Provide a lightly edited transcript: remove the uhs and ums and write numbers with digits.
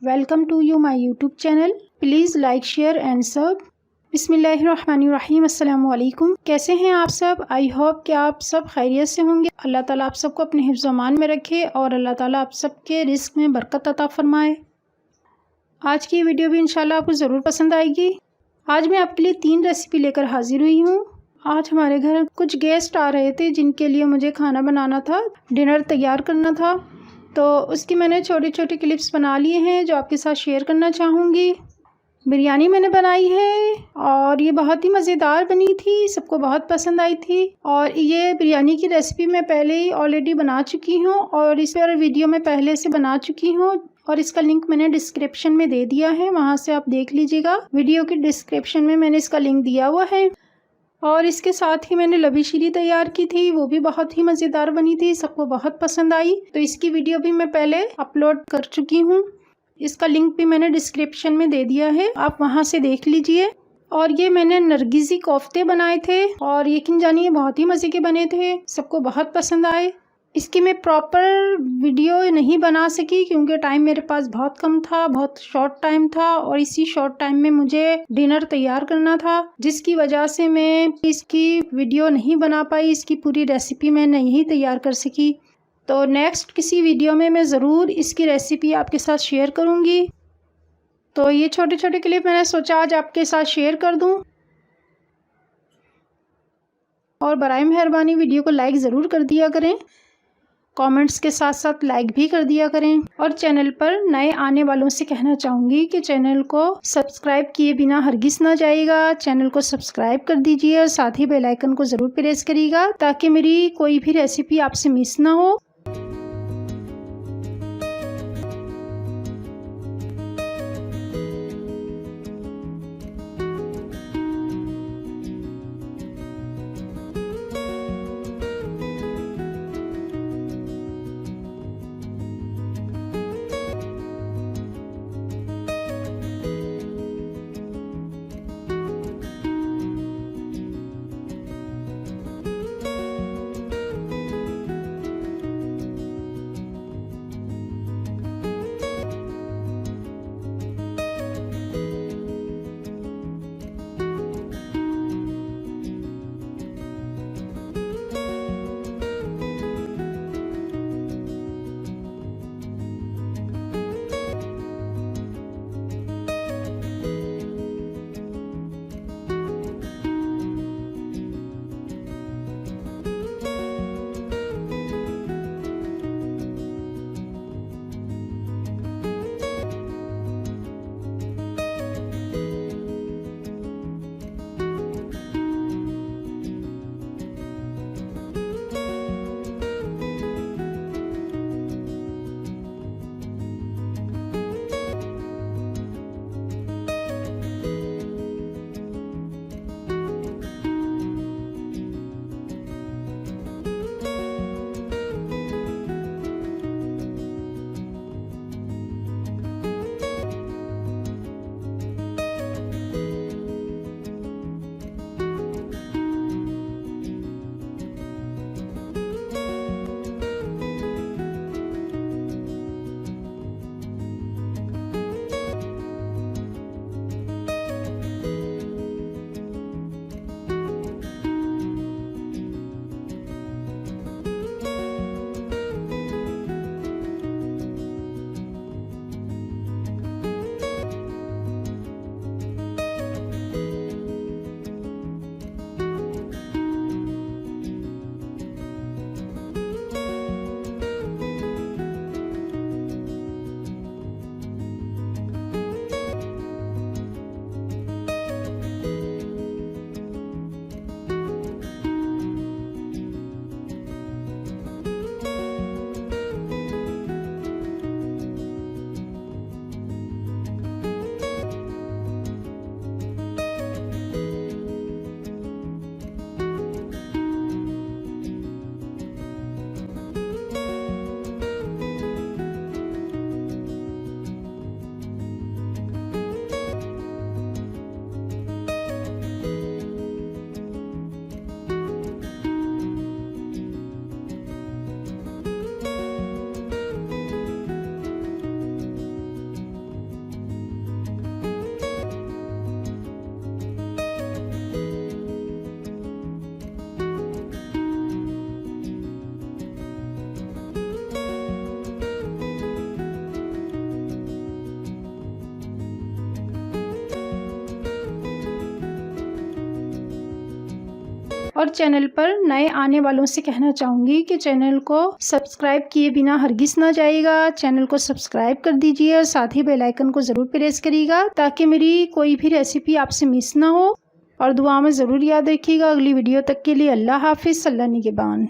Welcome to you my YouTube channel. Please like share and सब। बिस्मिल्लाहिर्रहमानिर्रहीम। अस्सलाम वालेकुम। कैसे हैं आप सब? आई होप कि आप सब खैरियत से होंगे। अल्लाह ताला आप सबको अपने हिफ्ज़ अमान में रखे और अल्लाह ताला आप सबके रिस्क में बरकत अता फरमाए। आज की वीडियो भी इंशाल्लाह आपको ज़रूर पसंद आएगी। आज मैं आपके लिए 3 रेसिपी लेकर हाजिर हुई हूँ। आज हमारे घर कुछ गेस्ट आ रहे थे जिनके लिए मुझे खाना बनाना था, डिनर तैयार करना था, तो उसकी मैंने छोटी छोटी क्लिप्स बना लिए हैं जो आपके साथ शेयर करना चाहूँगी। बिरयानी मैंने बनाई है और ये बहुत ही मज़ेदार बनी थी, सबको बहुत पसंद आई थी। और ये बिरयानी की रेसिपी मैं पहले ही ऑलरेडी बना चुकी हूँ और इस पर वीडियो मैं पहले से बना चुकी हूँ और इसका लिंक मैंने डिस्क्रिप्शन में दे दिया है, वहाँ से आप देख लीजिएगा। वीडियो के डिस्क्रिप्शन में मैंने इसका लिंक दिया हुआ है। और इसके साथ ही मैंने लबेशीरी तैयार की थी, वो भी बहुत ही मज़ेदार बनी थी, सबको बहुत पसंद आई। तो इसकी वीडियो भी मैं पहले अपलोड कर चुकी हूँ, इसका लिंक भी मैंने डिस्क्रिप्शन में दे दिया है, आप वहाँ से देख लीजिए। और ये मैंने नरगिसी कोफ्ते बनाए थे और यकीन जानिए बहुत ही मज़े के बने थे, सबको बहुत पसंद आए। इसकी मैं प्रॉपर वीडियो नहीं बना सकी क्योंकि टाइम मेरे पास बहुत कम था, बहुत शॉर्ट टाइम था और इसी शॉर्ट टाइम में मुझे डिनर तैयार करना था, जिसकी वजह से मैं इसकी वीडियो नहीं बना पाई, इसकी पूरी रेसिपी मैं नहीं तैयार कर सकी। तो नेक्स्ट किसी वीडियो में मैं ज़रूर इसकी रेसिपी आपके साथ शेयर करूँगी। तो ये छोटे छोटे क्लिप मैंने सोचा आज आपके साथ शेयर कर दूँ। और बराए मेहरबानी वीडियो को लाइक ज़रूर कर दिया करें, कमेंट्स के साथ साथ लाइक भी कर दिया करें। और चैनल पर नए आने वालों से कहना चाहूँगी कि चैनल को सब्सक्राइब किए बिना हरगिज़ ना जाइएगा, चैनल को सब्सक्राइब कर दीजिए और साथ ही बेल आइकन को ज़रूर प्रेस करिएगा ताकि मेरी कोई भी रेसिपी आपसे मिस ना हो। और चैनल पर नए आने वालों से कहना चाहूँगी कि चैनल को सब्सक्राइब किए बिना हरगिज़ ना जाइएगा। चैनल को सब्सक्राइब कर दीजिए और साथ ही बेल आइकन को ज़रूर प्रेस करिएगा ताकि मेरी कोई भी रेसिपी आपसे मिस ना हो। और दुआ में ज़रूर याद रखिएगा। अगली वीडियो तक के लिए अल्लाह हाफिज़, अल्लाह निगहबान।